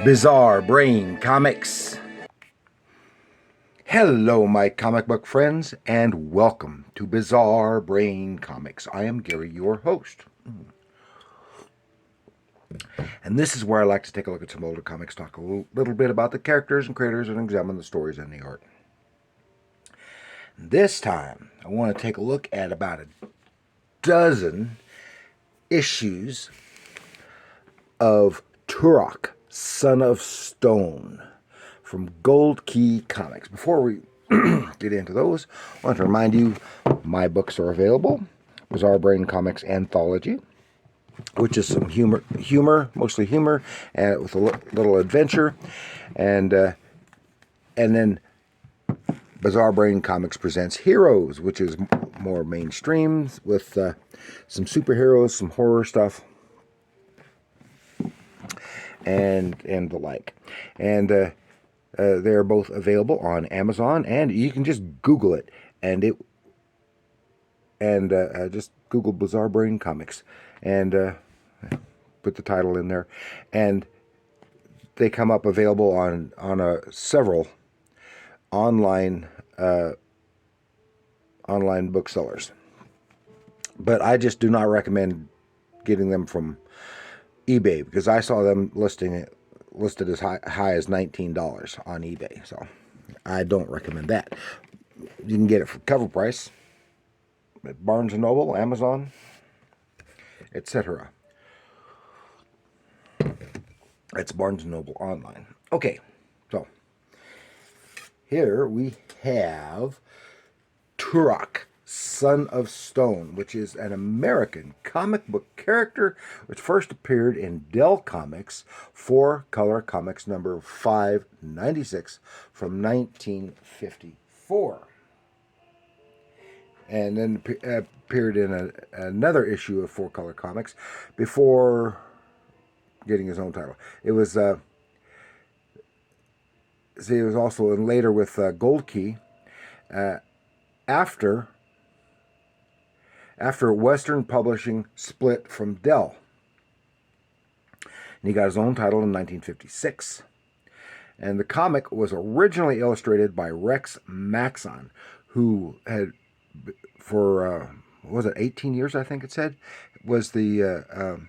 Bizarre Brain Comics. Hello, my comic book friends, and welcome to Bizarre Brain Comics. I am Gary, your host. And this is where I like to take a look at some older comics, talk a little bit about the characters and creators, and examine the stories and the art. This time, I want to take a look at about a dozen issues of Turok, Son of Stone, from Gold Key Comics. Before we get into those, I want to remind you my books are available. Bizarre Brain Comics Anthology, which is some humor, mostly humor, and with a little adventure, and then Bizarre Brain Comics presents Heroes, which is more mainstream with some superheroes, some horror stuff, and the like. And they're both available on Amazon, and you can just Google it, and just Google Bizarre Brain Comics, and put the title in there, and they come up available on several online booksellers. But I just do not recommend getting them from eBay, because I saw them listed as high as $19 on eBay. So I don't recommend that. You can get it for cover price at Barnes & Noble, Amazon, etc. It's Barnes & Noble online. Okay, so here we have Turok, Son of Stone, which is an American comic book character which first appeared in Dell Comics 4-color comics number 596 from 1954. And then appeared in another issue of 4-color comics before getting his own title. It was it was also in later with Gold Key after Western Publishing split from Dell. And he got his own title in 1956. And the comic was originally illustrated by Rex Maxon, who had, for, 18 years, I think it said, was the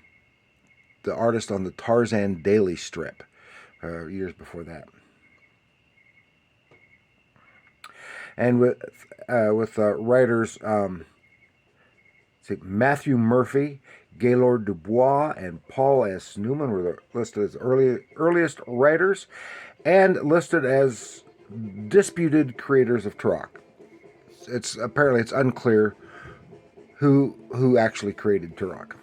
artist on the Tarzan Daily strip years before that. And with writers Matthew Murphy, Gaylord Dubois, and Paul S. Newman were listed as earliest writers, and listed as disputed creators of Turok. Apparently it's unclear who actually created Turok.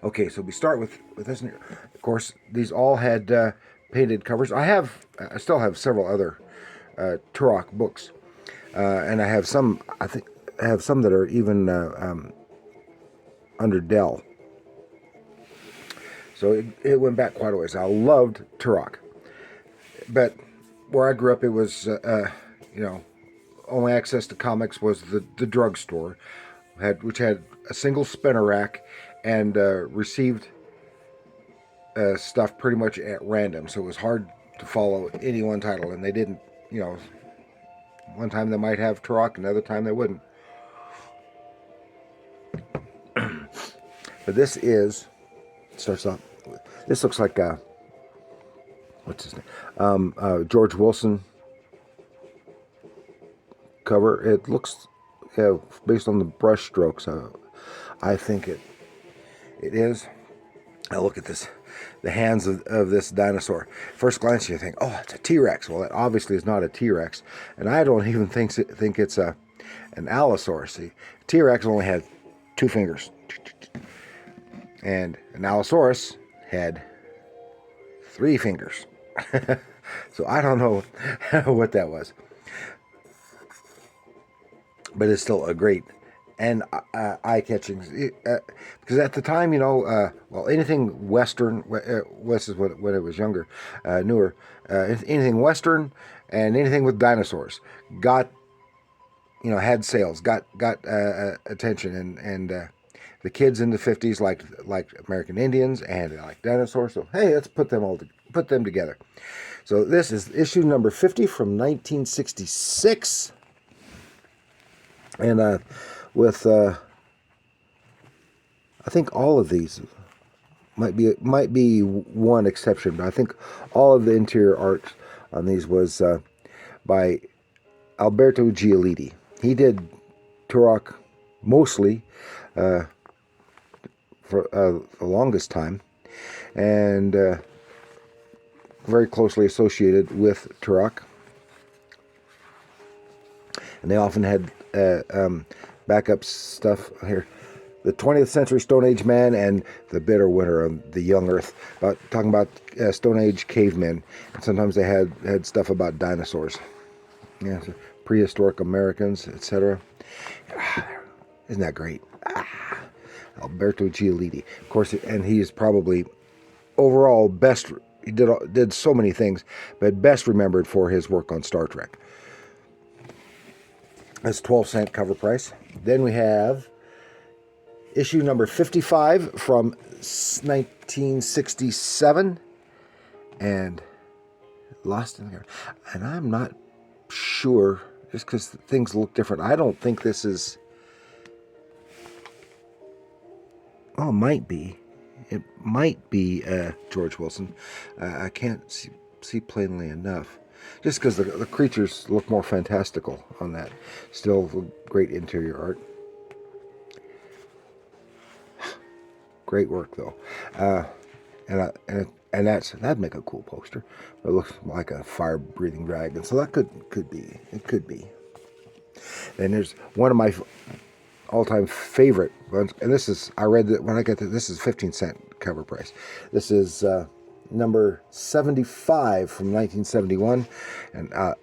Okay, so we start with this. Of course, these all had painted covers. I still have several other Turok books, and I have some. I have some that are even under Dell. So it went back quite a ways. I loved Turok, but where I grew up, it was only access to comics was the drugstore, which had a single spinner rack, and received stuff pretty much at random. So it was hard to follow any one title, and they didn't. One time they might have Turok, another time they wouldn't. But this starts off. This looks like what's his name? George Wilson cover. It looks, based on the brush strokes, I think it is. I look at this, the hands of this dinosaur. First glance, you think, oh, it's a T-Rex. Well, it obviously is not a T-Rex, and I don't even think it's an Allosaurus. See, T-Rex only had 2 fingers, and an Allosaurus had 3 fingers. So I don't know what that was, but it's still a great and eye-catching, because at the time, anything Western, West is when it was younger, newer, anything Western and anything with dinosaurs got, had sales, got attention, and the kids in the 50s like American Indians and they like dinosaurs. So hey, let's put them together. So this is issue number 50 from 1966, and with I think all of these might be one exception, but I think all of the interior art on these was by Alberto Giolitti. He did Turok mostly for the longest time, and very closely associated with Turok. And they often had backup stuff here. The 20th Century Stone Age Man and the Bitter Winter of the Young Earth, talking about Stone Age cavemen. And sometimes they had stuff about dinosaurs. Yeah, so prehistoric Americans, etc. Isn't that great? Alberto Giolitti, of course, and he is probably overall best. He did so many things, but best remembered for his work on Star Trek. That's 12-cent cover price. Then we have issue number 55 from 1967, and Lost in the Garden. And I'm not sure, just because things look different. I don't think this is. Oh, it might be. It might be George Wilson. I can't see plainly enough. Just because the creatures look more fantastical on that. Still great interior art. Great work though. And that'd make a cool poster. It looks like a fire-breathing dragon. So that could be. It could be. And there's one of my all-time favorite ones, and this is, I read that when I got this is 15-cent cover price. This is number 75 from 1971, and I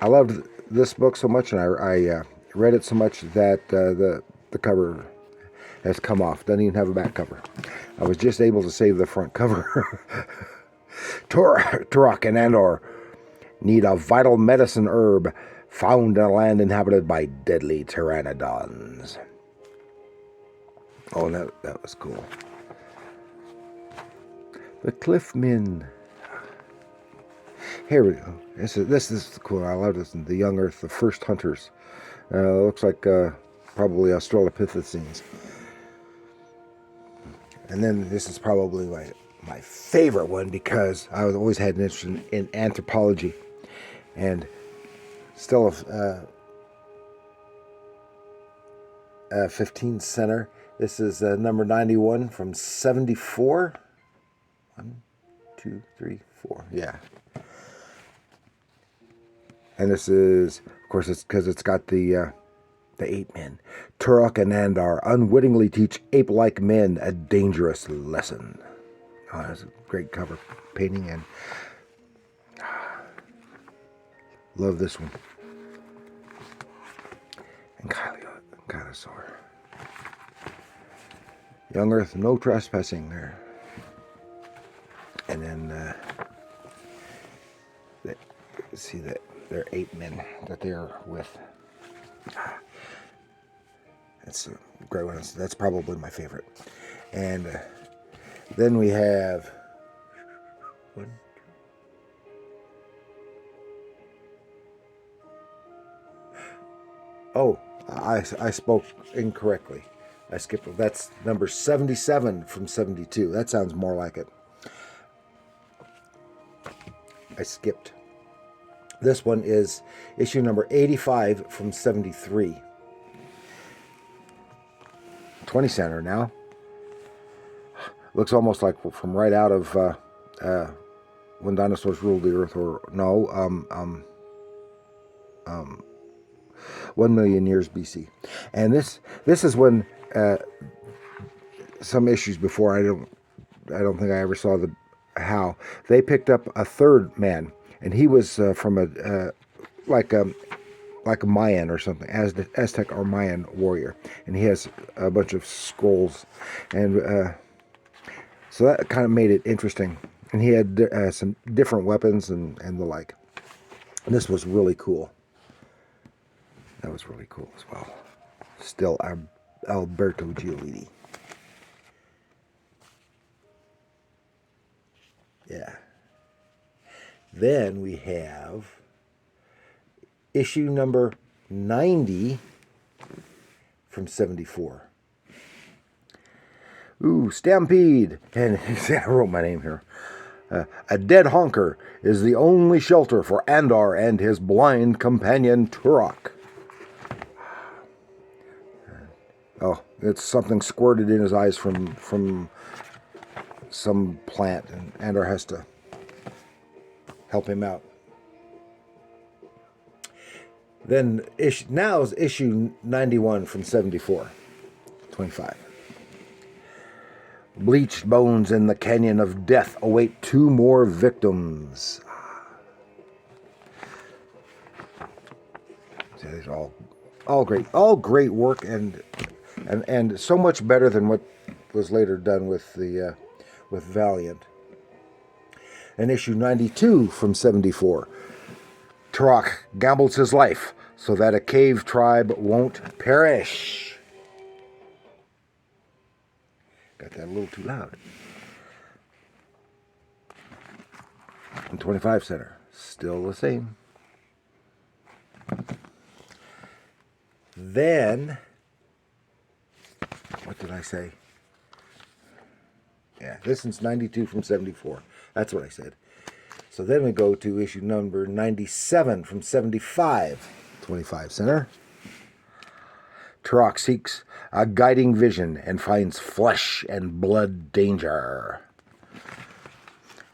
loved this book so much, and I read it so much that the cover has come off. Doesn't even have a back cover. I was just able to save the front cover. Turok and Andor need a vital medicine herb found in a land inhabited by deadly pteranodons. Oh, that was cool. The Cliffmen. Here we go. This is cool. I love this. The Young Earth, the first hunters. Looks like probably Australopithecines. And then this is probably my favorite one, because I always had an interest in anthropology, and still a 15 center. This is number 91 from 74. 1, 2, 3, 4. Yeah. And this is, of course, it's because it's got the ape men. Turok and Andor unwittingly teach ape-like men a dangerous lesson. Oh, that's a great cover painting, and love this one. And Kylosaur. Young Earth, no trespassing there. And then see that they're ape men that they're with. That's a great one. That's probably my favorite. And then we have one. Oh, I spoke incorrectly. I skipped. That's number 77 from 72. That sounds more like it. I skipped. This one is issue number 85 from 73. 20 center now. Looks almost like from right out of When Dinosaurs Ruled the Earth, or no, 1 million years BC. And this is when some issues before, I don't think I ever saw how they picked up a third man, and he was from a Mayan or something, Aztec or Mayan warrior, and he has a bunch of scrolls, and so that kind of made it interesting. And he had some different weapons and the like. And this was really cool. That was really cool as well. Still Alberto Giolitti. Then we have issue number 90 from 74. Ooh, Stampede. And I wrote my name here. A dead honker is the only shelter for Andar and his blind companion Turok. Oh, it's something squirted in his eyes from some plant, and Andar has to help him out. Then now is issue 91 from 74, 25. Bleached bones in the canyon of death await 2 more victims. So these are all great work, and so much better than what was later done with the with Valiant. And issue 92 from 74. Turok gambles his life so that a cave tribe won't perish. Got that a little too loud. And 25 center, still the same. Then, what did I say? Yeah, this is 92 from 74. That's what I said. So then we go to issue number 97 from 75, 25 center. Turok seeks a guiding vision and finds flesh and blood danger.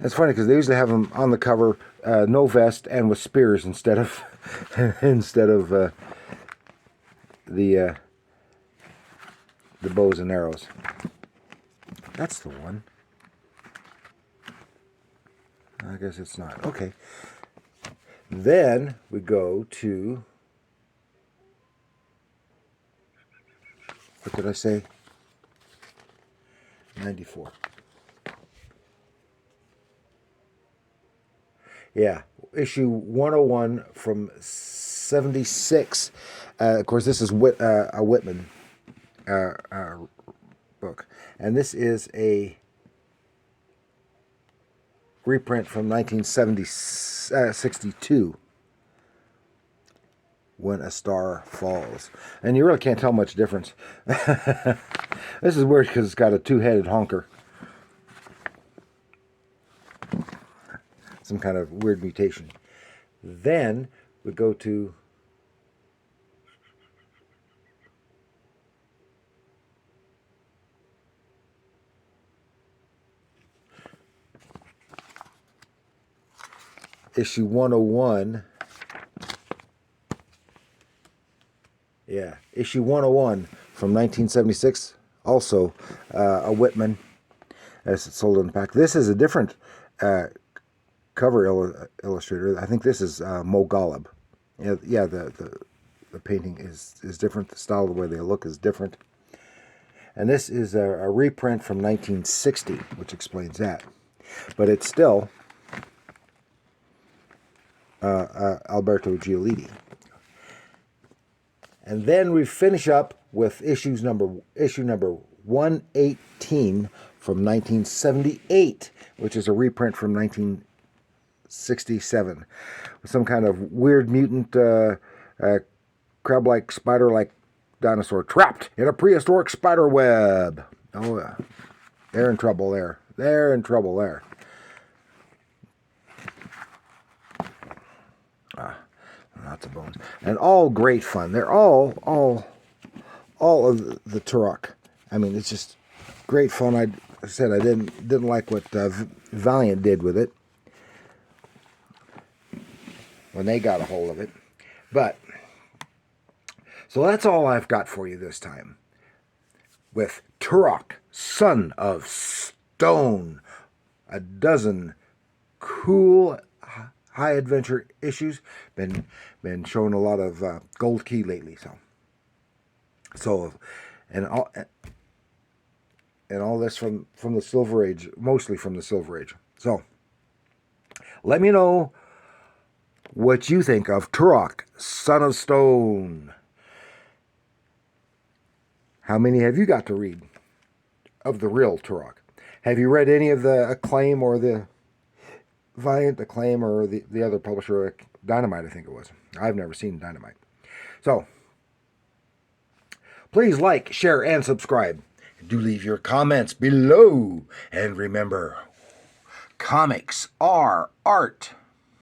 It's funny because they usually have him on the cover, no vest and with spears instead of the bows and arrows. That's the one. I guess it's not. Okay. Then we go to, what did I say? 94. Yeah, issue 101 from 76. Of course, this is a Whitman book. And this is a reprint from 1962, When a Star Falls. And you really can't tell much difference. This is weird because it's got a 2-headed honker. Some kind of weird mutation. Then we go to issue 101. Yeah, issue 101 from 1976. Also a Whitman, as it's sold in the pack. This is a different cover illustrator. I think this is Mo Golub. Yeah, the painting is different. The style, the way they look is different. And this is a reprint from 1960, which explains that. But it's still Alberto Giolitti. And then we finish up with issue number 118 from 1978, which is a reprint from 1967, with some kind of weird mutant crab-like, spider-like dinosaur trapped in a prehistoric spider web. Oh, they're in trouble there. They're in trouble there. Lots of bones. And all great fun. They're all of the Turok. I mean, it's just great fun. I said I didn't like what Valiant did with it when they got a hold of it. But, so that's all I've got for you this time. With Turok, Son of Stone. A dozen cool high adventure issues. Been showing a lot of Gold Key lately, so and all this from the Silver Age, mostly from the Silver Age. So let me know what you think of Turok, Son of Stone. How many have you got to read of the real Turok? Have you read any of the Acclaim or the Valiant, Acclaim, or the other publisher, Dynamite, I think it was. I've never seen Dynamite. So, please like, share, and subscribe. Do leave your comments below. And remember, comics are art.